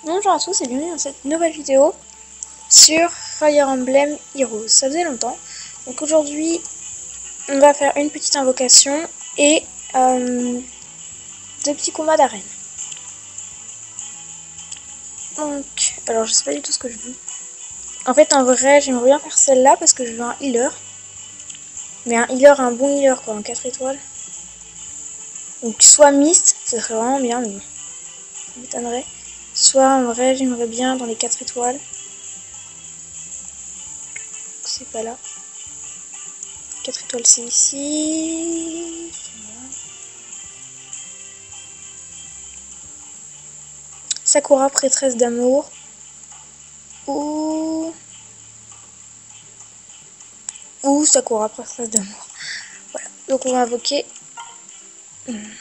Bonjour à tous et bienvenue dans cette nouvelle vidéo sur Fire Emblem Heroes. Ça faisait longtemps, donc aujourd'hui on va faire une petite invocation et deux petits combats d'arène. Donc, alors je sais pas du tout ce que je veux. En fait en vrai j'aimerais bien faire celle-là parce que je veux un healer. Mais un healer, un bon healer quoi, en 4 étoiles. Donc soit Mist, ça serait vraiment bien, mais bon, ça m'étonnerait. Soit en vrai j'aimerais bien dans les 4 étoiles. C'est pas là. 4 étoiles c'est ici. Voilà. Sakura, prêtresse d'amour. Ou Sakura, prêtresse d'amour. Voilà. Donc on va invoquer.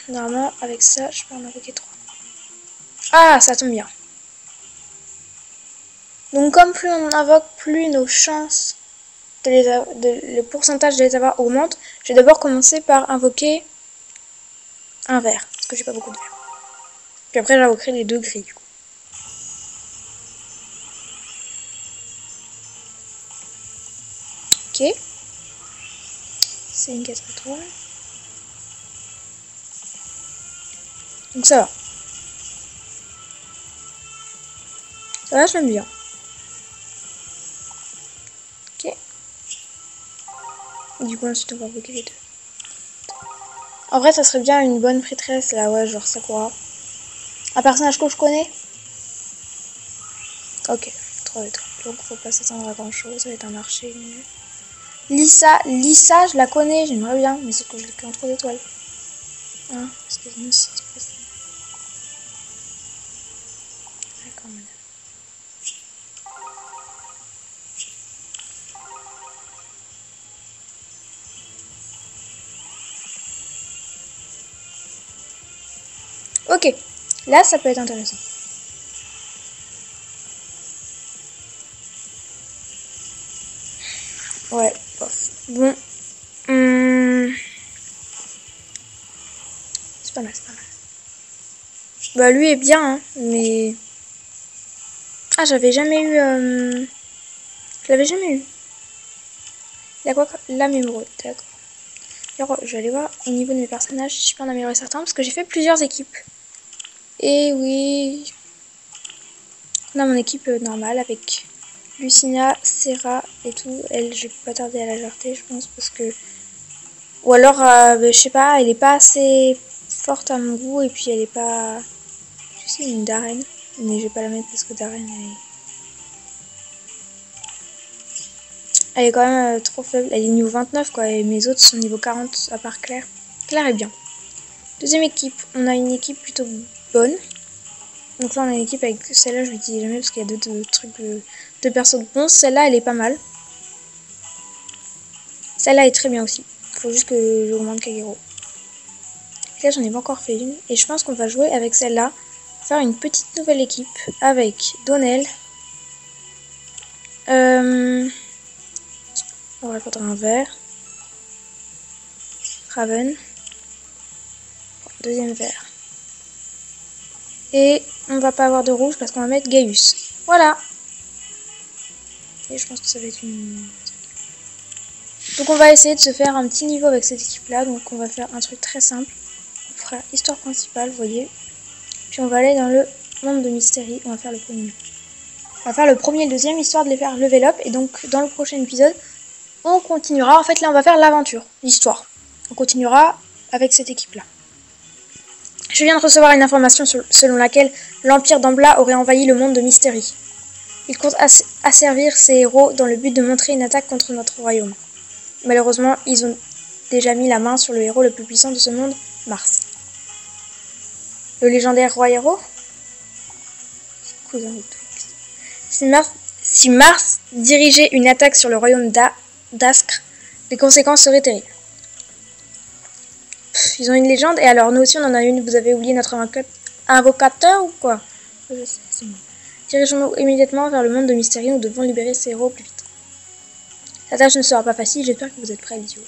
Normalement avec ça je peux en invoquer 3. Ah, ça tombe bien. Donc comme plus on invoque, plus nos chances le pourcentage de les avoir augmente. Je vais d'abord commencer par invoquer un vert, parce que j'ai pas beaucoup de vert. Puis après j'invoquerai les 2 gris du coup. Ok. C'est une 4 étoiles. Donc ça va. Ça va, je m'aime bien. Ok. Du coup ensuite on va invoquer les 2. En vrai ça serait bien une bonne prêtresse là, ouais, genre Sakura. Un personnage que je connais. Ok, 3 étoiles. Donc faut pas s'attendre à grand chose, ça va être un archer. Lisa, je la connais, j'aimerais bien, mais c'est que je l'ai que en 3 étoiles. Hein, parce que je me suis pas ça. D'accord, madame. Ok, là ça peut être intéressant. Ouais, bof. Bon. C'est pas mal, c'est pas mal. Bah lui est bien, hein, mais... Ah, j'avais jamais eu... Je l'avais jamais eu. Il a quoi? L'âme émeraude, d'accord. Alors, je vais aller voir au niveau de mes personnages si je peux en améliorer certains, parce que j'ai fait plusieurs équipes. Et oui... On a mon équipe normale avec Lucina, Serra et tout. Elle, je vais pas tarder à la jarter, je pense, parce que... Ou alors, je sais pas, elle est pas assez forte à mon goût, et puis elle est pas... Je sais, une Darren, mais je vais pas la mettre parce que Darren, elle est quand même trop faible. Elle est niveau 29 quoi, et mes autres sont niveau 40 à part Claire. Claire est bien. Deuxième équipe, on a une équipe plutôt bonne. Donc là on a une équipe avec celle-là, je lui dis jamais parce qu'il y a deux trucs de persos de bons. Celle-là elle est pas mal. Celle-là est très bien aussi. Faut juste que j'augmente Kagero. Là j'en ai pas encore fait une. Et je pense qu'on va jouer avec celle-là. Faire une petite nouvelle équipe avec Donnell. On va faire un vert. Raven. Deuxième vert. Et on va pas avoir de rouge parce qu'on va mettre Gaius. Voilà. Et je pense que ça va être une... Donc on va essayer de se faire un petit niveau avec cette équipe là. Donc on va faire un truc très simple. On fera histoire principale, vous voyez. Puis on va aller dans le monde de Mystérie. On va faire le premier. On va faire le premier et le deuxième histoire de les faire level up. Et donc dans le prochain épisode, on continuera. En fait là on va faire l'aventure, l'histoire. On continuera avec cette équipe là. Je viens de recevoir une information selon laquelle l'Empire d'Ambla aurait envahi le monde de Mystérie. Il compte asservir ses héros dans le but de montrer une attaque contre notre royaume. Malheureusement, ils ont déjà mis la main sur le héros le plus puissant de ce monde, Mars. Le légendaire roi héros ? Cousin de Twix. Si Mars dirigeait une attaque sur le royaume d'Askr, les conséquences seraient terribles. Ils ont une légende, et alors nous aussi on en a une. Vous avez oublié notre invocateur ou quoi? Je sais, c'est bon. Dirigeons-nous immédiatement vers le monde de Mystérie, nous devons libérer ces héros plus vite. La tâche ne sera pas facile, j'espère que vous êtes prêts, Lizio.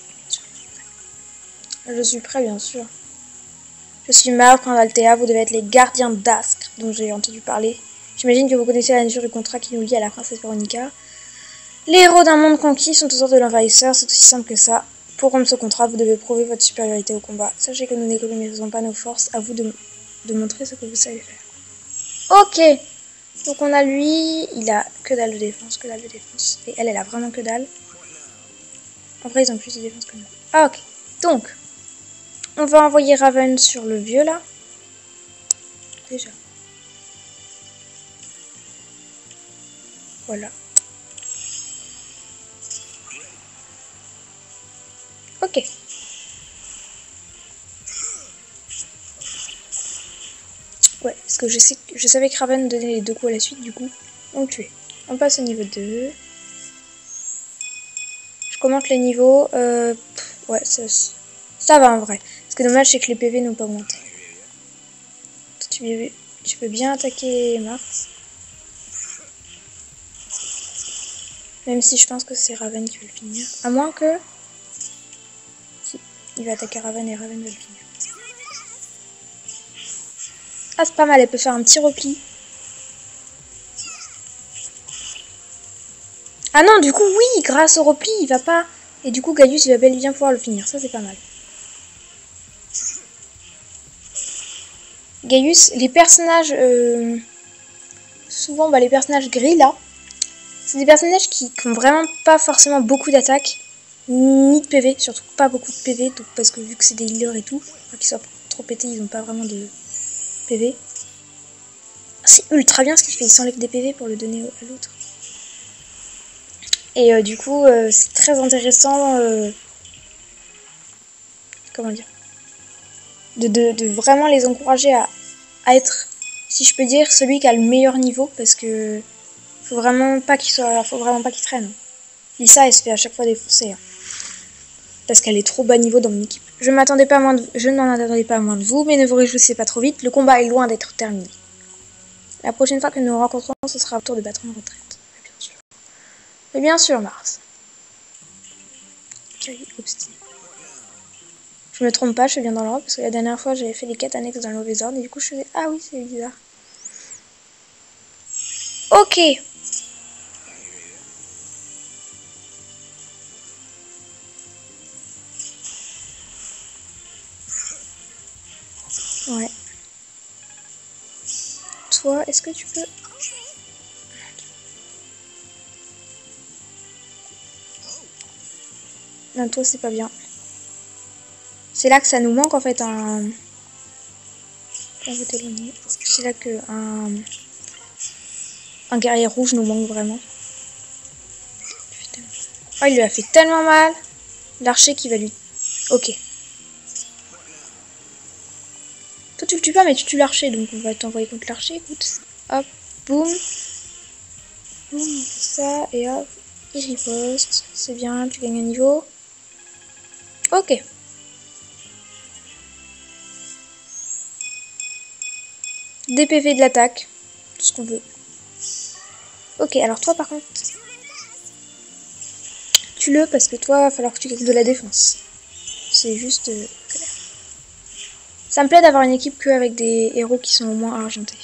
Je suis prêt, bien sûr. Je suis Marv, Prince Altea, vous devez être les gardiens d'Askr, dont j'ai entendu parler. J'imagine que vous connaissez la nature du contrat qui nous lie à la princesse Véronica. Les héros d'un monde conquis sont aux ordres de l'envahisseur, c'est aussi simple que ça. Pour rompre ce contrat, vous devez prouver votre supériorité au combat. Sachez que nous n'économisons pas nos forces, à vous de montrer ce que vous savez faire. Ok. Donc on a lui, il a que dalle de défense, que dalle de défense. Et elle a vraiment que dalle. En vrai, ils ont plus de défense que nous. Ah ok. Donc, on va envoyer Raven sur le vieux là. Déjà. Voilà. Ok. Ouais, parce que je savais que Raven donnait les 2 coups à la suite, du coup, on le tuait. On passe au niveau 2. Je commente les niveaux. Ouais, ça va en vrai. Ce qui est dommage, c'est que les PV n'ont pas augmenté. Tu peux bien attaquer Mars. Même si je pense que c'est Raven qui va le finir. À moins que... Si, il va attaquer Raven et Raven va le finir. Ah, c'est pas mal, elle peut faire un petit repli. Ah non, du coup, oui, grâce au repli, il va pas... Et du coup, Gaius, il va bel et bien pouvoir le finir. Ça, c'est pas mal. Gaius, les personnages... Souvent, les personnages gris, là, c'est des personnages qui ont vraiment pas forcément beaucoup d'attaques, ni de PV, surtout pas beaucoup de PV, donc, parce que vu que c'est des healers et tout, qu'ils soient trop pétés, ils ont pas vraiment de PV. C'est ultra bien ce qu'il fait, il s'enlève des PV pour le donner à l'autre. Et du coup, c'est très intéressant, comment dire, de vraiment les encourager à être, si je peux dire, celui qui a le meilleur niveau, parce que faut vraiment pas qu'il traîne. Lisa, elle se fait à chaque fois défoncer. Hein. Parce qu'elle est trop bas niveau dans mon équipe. Je n'en attendais pas à moins de vous, mais ne vous réjouissez pas trop vite. Le combat est loin d'être terminé. La prochaine fois que nous nous rencontrons, ce sera au tour de battre en retraite. Bien sûr. Et bien sûr, Mars. Quel obstiné. Je me trompe pas, je suis bien dans l'ordre, parce que la dernière fois, j'avais fait les 4 annexes dans le mauvais ordre, et du coup, je faisais... Ah oui, c'est bizarre. Ok. Ouais. Toi, est-ce que tu peux... Non, toi, c'est pas bien. C'est là que ça nous manque, en fait, un... C'est là que un guerrier rouge nous manque vraiment. Oh, il lui a fait tellement mal. L'archer qui va lui... Ok. Toi, tu le tues pas, mais tu tues l'archer, donc on va t'envoyer contre l'archer, écoute. Hop, boum. Boum, ça, et hop. Il riposte. C'est bien, tu gagnes un niveau. Ok. Des PV de l'attaque. Tout ce qu'on veut. Ok, alors toi, par contre... Tue-le, parce que toi, il va falloir que tu gagnes de la défense. C'est juste... clair. Ça me plaît d'avoir une équipe que avec des héros qui sont au moins argentés.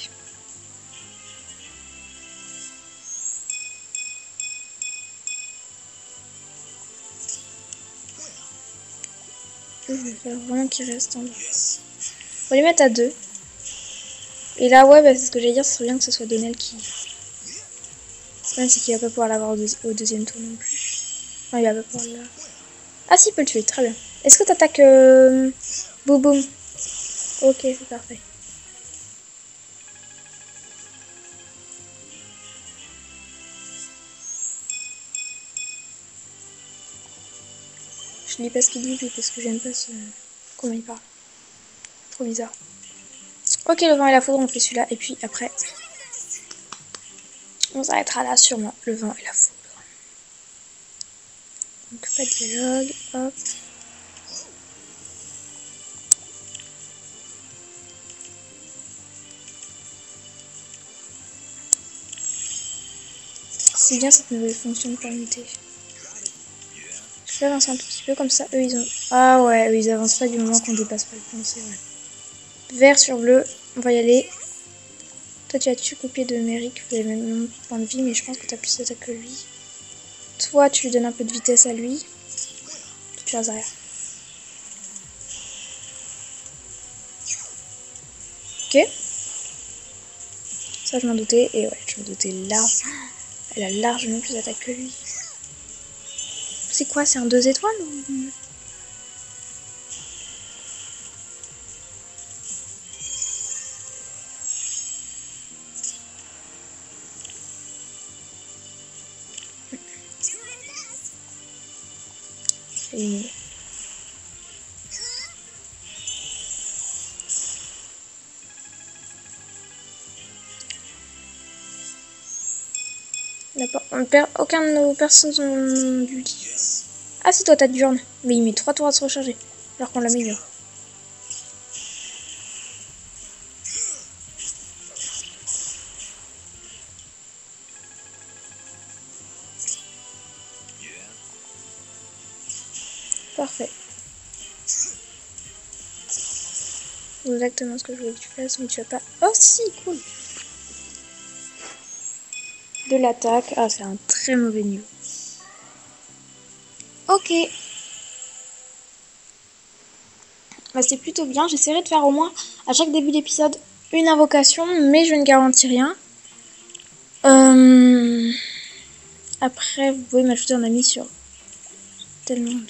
Je vais faire vraiment qu'il reste en bas. On va les mettre à 2. Et là, ouais, c'est ce que j'allais dire, ce serait bien que ce soit Donnel qui... Le problème, c'est qu'il va pas pouvoir l'avoir au deuxième tour non plus. Non, il va pas pouvoir l'avoir. Ah si, il peut le tuer, très bien. Est-ce que t'attaques Boum boum. Ok, c'est parfait. Je lis pas ce qu'il dit, lui, parce que j'aime pas comment il parle. Trop bizarre. Ok, le vent et la foudre, on fait celui-là. Et puis après, on s'arrêtera là, sûrement. Le vent et la foudre. Donc pas de dialogue, hop. C'est bien cette nouvelle fonction de permuter. Je peux avancer un tout petit peu comme ça. Eux ils ont... Ah ouais, eux ils avancent pas du moment qu'on dépasse pas le point, c'est vrai. Vert sur bleu, on va y aller. Toi, tu as tué copié de Merrick, vous avez le même point de vie, mais je pense que tu as plus d'attaque que lui. Toi, tu lui donnes un peu de vitesse à lui. Tu as arrière. Ok. Ça, je m'en doutais. Et ouais, je me doutais là. Elle a largement plus d'attaque que lui. C'est quoi? C'est un 2 étoiles ou... Et... D'accord, on perd aucun de nos personnes du lit. Ah, c'est toi, t'as du journal. Mais il met 3 tours à se recharger. Alors qu'on l'a mis bien. Parfait. C'est exactement ce que je voulais que tu fasses, mais tu vas pas... Oh si, cool. De l'attaque. Ah, c'est un très mauvais niveau. Ok. Bah, c'est plutôt bien. J'essaierai de faire au moins à chaque début d'épisode une invocation, mais je ne garantis rien. Après, vous pouvez m'ajouter un ami sur tellement de...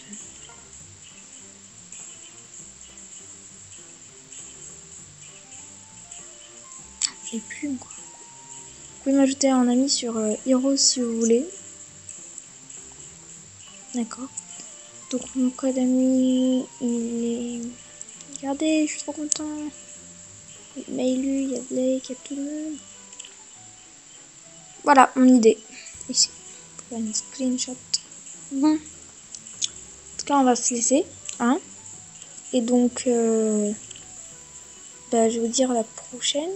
J'ai plus quoi. Vous pouvez m'ajouter un ami sur Hero si vous voulez. D'accord. Donc mon code ami, il est... Regardez, je suis trop content. Il y a Mailu, il y a Blake, il y a tout le monde. Voilà, mon idée. Ici. Pour une screenshot. Bon. En tout cas, on va se laisser. Hein. Et donc, bah, je vais vous dire à la prochaine.